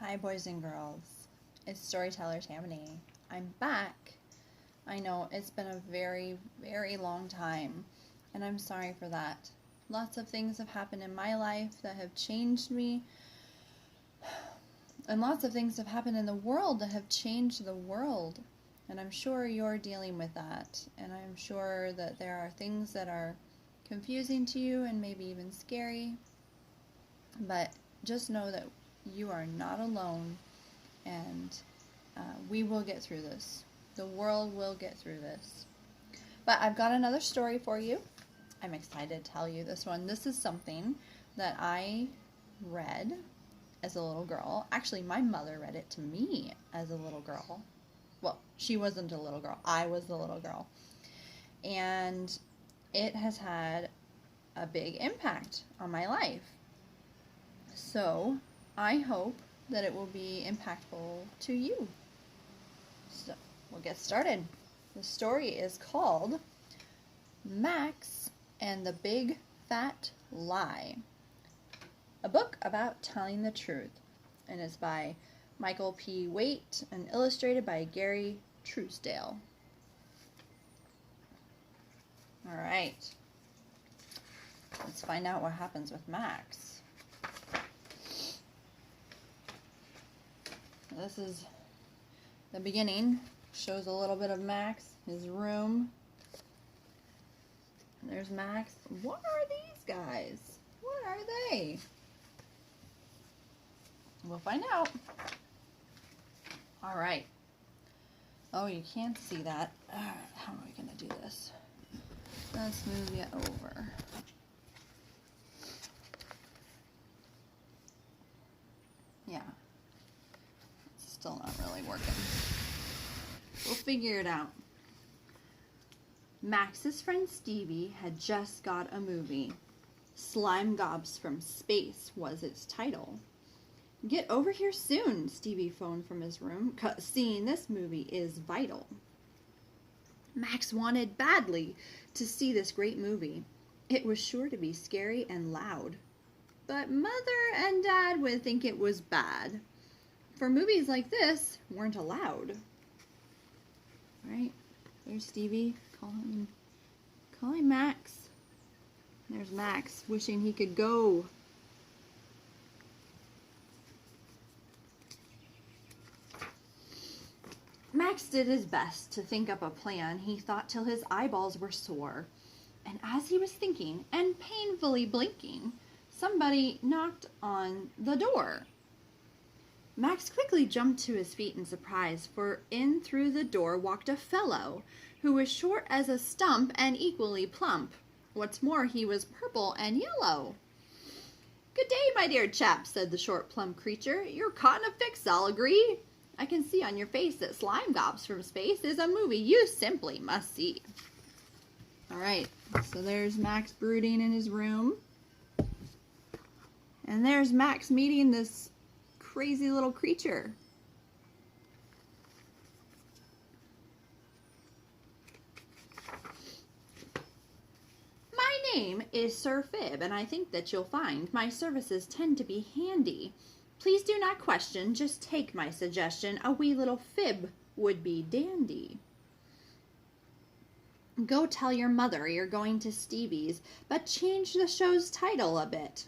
Hi, boys and girls. It's Storyteller Tammany. I'm back. I know it's been a very, very long time, and I'm sorry for that. Lots of things have happened in my life that have changed me, and lots of things have happened in the world that have changed the world. And I'm sure you're dealing with that, and I'm sure that there are things that are confusing to you and maybe even scary, but just know that you are not alone, and we will get through this. The world will get through this. But I've got another story for you. I'm excited to tell you this one. This is something that I read as a little girl. Actually, my mother read it to me as a little girl. Well, she wasn't a little girl. I was the little girl. And it has had a big impact on my life. So I hope that it will be impactful to you. So we'll get started. The story is called Max and the Big Fat Lie, a book about telling the truth, and it's by Michael P. Waite and illustrated by Gary Truesdale. All right, let's find out what happens with Max. This is the beginning. Shows a little bit of Max, his room. And there's Max. What are these guys? What are they? We'll find out. All right. Oh, you can't see that. How are we going to do this? Let's move you over. Yeah. Still not really working. We'll figure it out. Max's friend Stevie had just got a movie. Slime Gobs from Space was its title. Get over here soon, Stevie phoned from his room. Seeing this movie is vital. Max wanted badly to see this great movie. It was sure to be scary and loud. But Mother and Dad would think it was bad. For movies like this weren't allowed. Right? There's Stevie calling Max. There's Max wishing he could go. Max did his best to think up a plan. He thought till his eyeballs were sore. And as he was thinking and painfully blinking, somebody knocked on the door. Max quickly jumped to his feet in surprise, for in through the door walked a fellow who was short as a stump and equally plump. What's more, he was purple and yellow. Good day, my dear chap, said the short, plump creature. You're caught in a fix, I'll agree. I can see on your face that Slime Gobs from Space is a movie you simply must see. All right, so there's Max brooding in his room. And there's Max meeting this crazy little creature. My name is Sir Fib, and I think that you'll find my services tend to be handy. Please do not question, just take my suggestion. A wee little fib would be dandy. Go tell your mother you're going to Stevie's, but change the show's title a bit.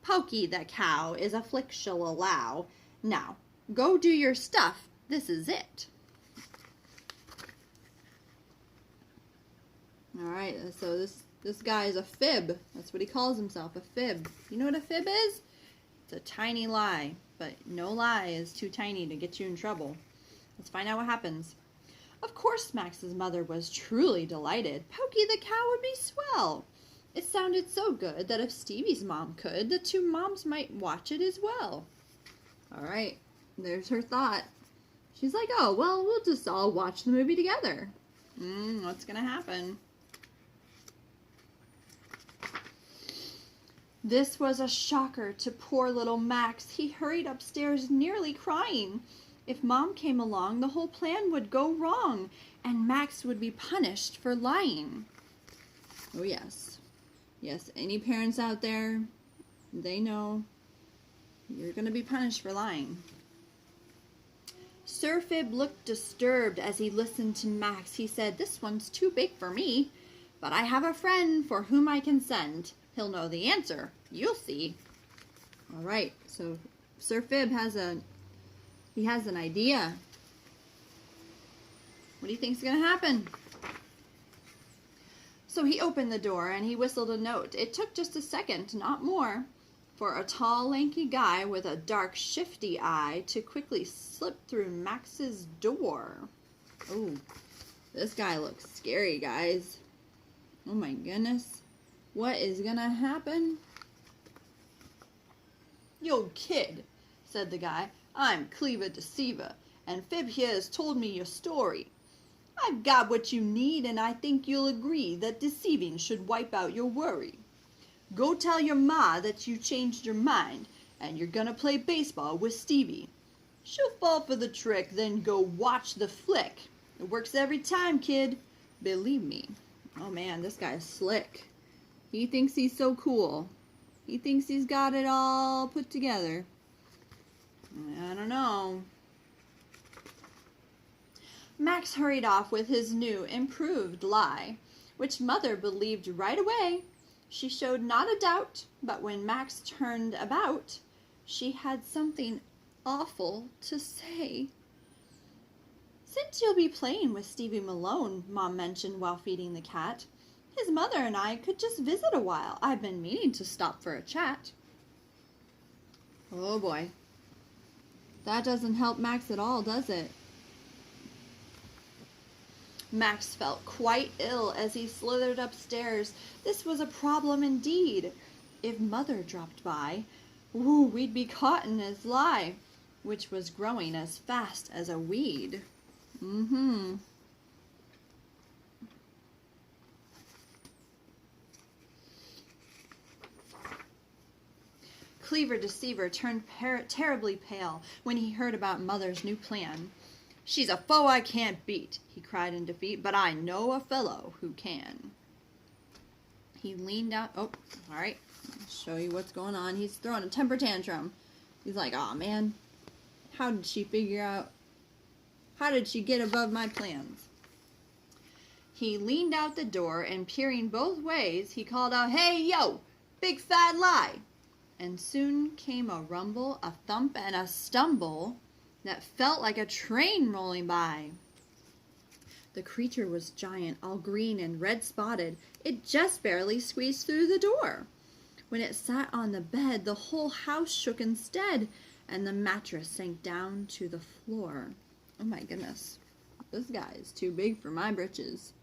Pokey the cow is a flick she'll allow. Now, go do your stuff. This is it. Alright, so this guy is a fib. That's what he calls himself, a fib. You know what a fib is? It's a tiny lie, but no lie is too tiny to get you in trouble. Let's find out what happens. Of course, Max's mother was truly delighted. Pokey the cow would be swell. It sounded so good that if Stevie's mom could, the two moms might watch it as well. All right, there's her thought. She's like, oh, well, we'll just all watch the movie together. What's going to happen? This was a shocker to poor little Max. He hurried upstairs nearly crying. If Mom came along, the whole plan would go wrong, and Max would be punished for lying. Oh, yes. Yes, any parents out there, they know you're going to be punished for lying. Sir Fib looked disturbed as he listened to Max. He said, "This one's too big for me, but I have a friend for whom I can send. He'll know the answer. You'll see." All right, so Sir Fib has an idea. What do you think's going to happen? So he opened the door and he whistled a note. It took just a second, not more, for a tall, lanky guy with a dark, shifty eye to quickly slip through Max's door. Oh, this guy looks scary, guys. Oh my goodness. What is gonna happen? "Yo, kid," said the guy. "I'm Cleaver Deceiver, and Fib here has told me your story. I've got what you need, and I think you'll agree that deceiving should wipe out your worry. Go tell your ma that you changed your mind, and you're gonna play baseball with Stevie. She'll fall for the trick, then go watch the flick. It works every time, kid. Believe me." Oh man, this guy's slick. He thinks he's so cool. He thinks he's got it all put together. I don't know. Max hurried off with his new, improved lie, which Mother believed right away. She showed not a doubt, but when Max turned about, she had something awful to say. "Since you'll be playing with Stevie Malone," Mom mentioned while feeding the cat, "his mother and I could just visit a while. I've been meaning to stop for a chat." Oh boy. That doesn't help Max at all, does it? Max felt quite ill as he slithered upstairs. This was a problem indeed. If Mother dropped by, we'd be caught in his lie, which was growing as fast as a weed. Cleaver Deceiver turned terribly pale when he heard about Mother's new plan. "She's a foe I can't beat," he cried in defeat, "but I know a fellow who can." He leaned out. Oh, all right. I'll show you what's going on. He's throwing a temper tantrum. He's like, "Aw, man, how did she get above my plans?" He leaned out the door and, peering both ways, he called out, "Hey, yo, big fat lie!" And soon came a rumble, a thump, and a stumble that felt like a train rolling by. The creature was giant, all green and red spotted. It just barely squeezed through the door. When it sat on the bed, the whole house shook instead, and the mattress sank down to the floor. Oh my goodness. This guy is too big for my britches.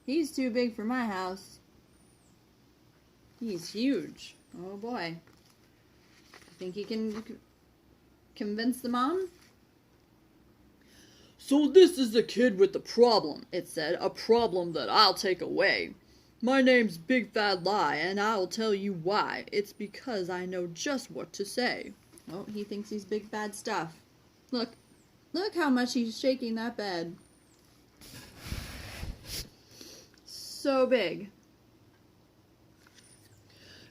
He's too big for my house. He's huge. Oh boy. Think he can convince the mom? "So this is the kid with the problem," it said, "a problem that I'll take away. My name's Big Fat Lie, and I'll tell you why. It's because I know just what to say." Oh, he thinks he's big bad stuff. Look how much he's shaking that bed. So big.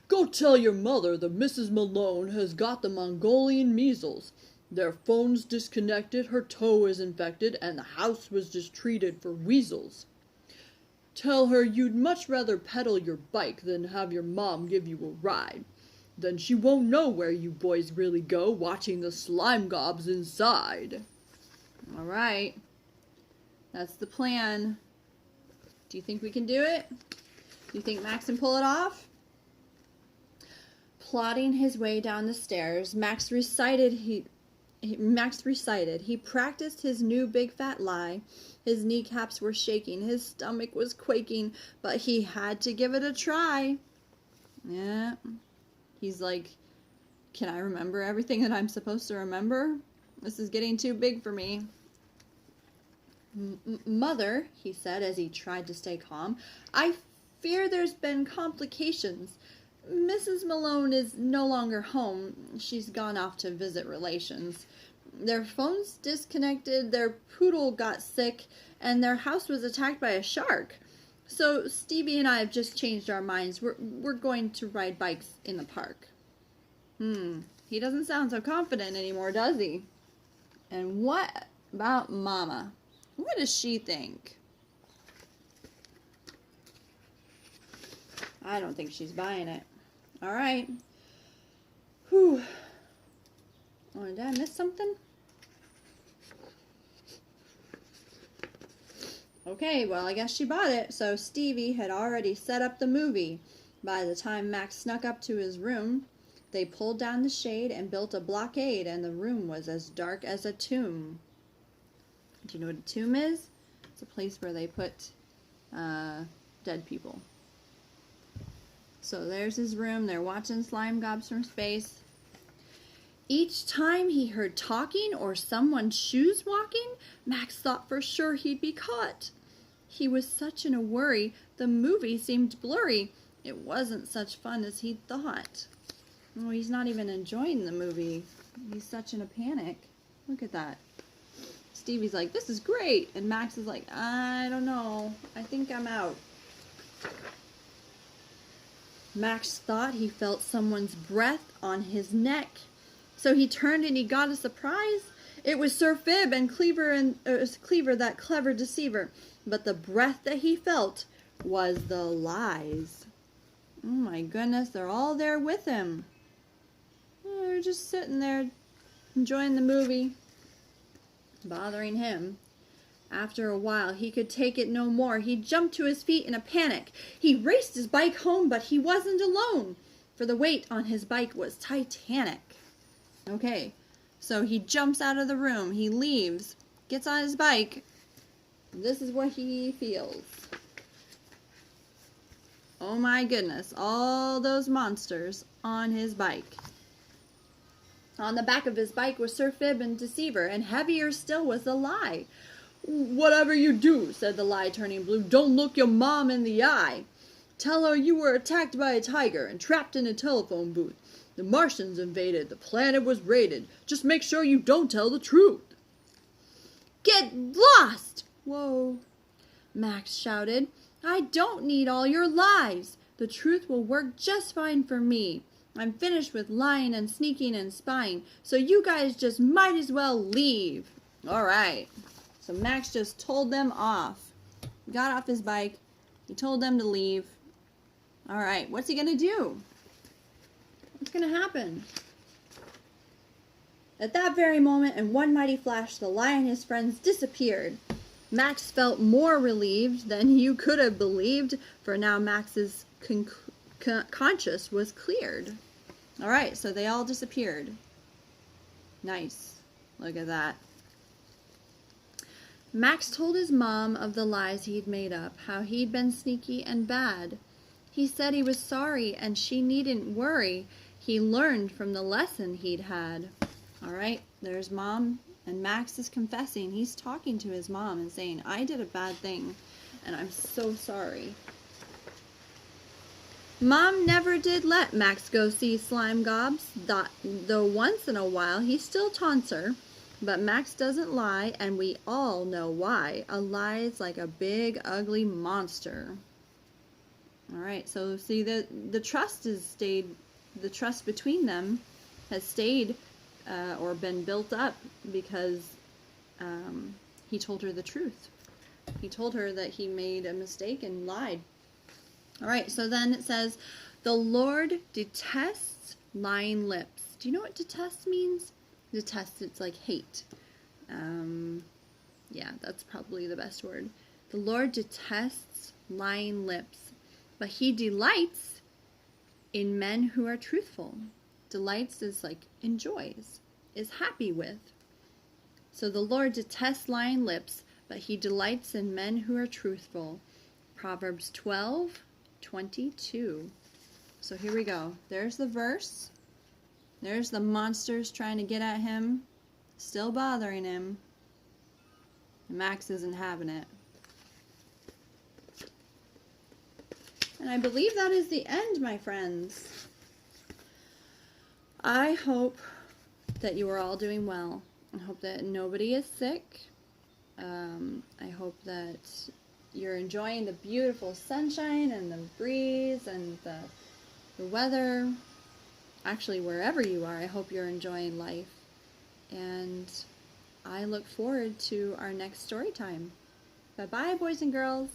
"Go tell your mother that Mrs. Malone has got the Mongolian measles. Their phone's disconnected, her toe is infected, and the house was just treated for weasels. Tell her you'd much rather pedal your bike than have your mom give you a ride. Then she won't know where you boys really go, watching the slime gobs inside." All right. That's the plan. Do you think we can do it? Do you think Max can pull it off? Plodding his way down the stairs, Max recited. He practiced his new big fat lie. His kneecaps were shaking, his stomach was quaking, but he had to give it a try. Yeah. He's like, "Can I remember everything that I'm supposed to remember? This is getting too big for me." "Mother," he said as he tried to stay calm, "I fear there's been complications. Mrs. Malone is no longer home. She's gone off to visit relations. Their phone's disconnected, their poodle got sick, and their house was attacked by a shark. So Stevie and I have just changed our minds. We're going to ride bikes in the park." He doesn't sound so confident anymore, does he? And what about Mama? What does she think? I don't think she's buying it. All right. Whew. Oh, did I miss something? Okay, well, I guess she bought it. So Stevie had already set up the movie. By the time Max snuck up to his room, they pulled down the shade and built a blockade, and the room was as dark as a tomb. Do you know what a tomb is? It's a place where they put dead people. So there's his room. They're watching slime gobs from space. Each time he heard talking or someone's shoes walking, Max thought for sure he'd be caught. He was such in a worry, the movie seemed blurry. It wasn't such fun as he'd thought. Oh, he's not even enjoying the movie. He's such in a panic. Look at that. Stevie's like, this is great. And Max is like, I don't know. I think I'm out. Max thought he felt someone's breath on his neck. So he turned and he got a surprise. It was Sir Fib and Cleaver, that clever deceiver. But the breath that he felt was the lies. Oh my goodness, they're all there with him. They're just sitting there enjoying the movie, bothering him. After a while, he could take it no more. He jumped to his feet in a panic. He raced his bike home, but he wasn't alone, for the weight on his bike was titanic. Okay, so he jumps out of the room. He leaves, gets on his bike. This is what he feels. Oh my goodness, all those monsters on his bike. On the back of his bike was Sir Fib and Deceiver, and heavier still was the lie. Whatever you do, said the lie, turning blue, don't look your mom in the eye. Tell her you were attacked by a tiger and trapped in a telephone booth. The Martians invaded, the planet was raided. Just make sure you don't tell the truth. Get lost! Whoa, Max shouted. I don't need all your lies. The truth will work just fine for me. I'm finished with lying and sneaking and spying, so you guys just might as well leave. All right. So Max just told them off. He got off his bike. He told them to leave. All right. What's he going to do? What's going to happen? At that very moment, in one mighty flash, the lie and his friends disappeared. Max felt more relieved than you could have believed, for now Max's conscience was cleared. All right, so they all disappeared. Nice. Look at that. Max told his mom of the lies he'd made up, how he'd been sneaky and bad. He said he was sorry and she needn't worry. He learned from the lesson he'd had. All right, there's Mom, and Max is confessing. He's talking to his mom and saying, I did a bad thing, and I'm so sorry. Mom never did let Max go see slime gobs, though once in a while he still taunts her. But Max doesn't lie, and we all know why. A lie is like a big, ugly monster. All right, so see, the trust has stayed, the trust between them has stayed or been built up because he told her the truth. He told her that he made a mistake and lied. All right, so then it says, the Lord detests lying lips. Do you know what detest means? Detest, it's like hate. Yeah, that's probably the best word. The Lord detests lying lips, but he delights in men who are truthful. Delights is like enjoys, is happy with. So the Lord detests lying lips, but he delights in men who are truthful. Proverbs 12:22. So here we go. There's the verse. There's the monsters trying to get at him, still bothering him. Max isn't having it. And I believe that is the end, my friends. I hope that you are all doing well. I hope that nobody is sick. I hope that you're enjoying the beautiful sunshine and the breeze and the weather. Actually, wherever you are, I hope you're enjoying life. And I look forward to our next story time. Bye-bye, boys and girls.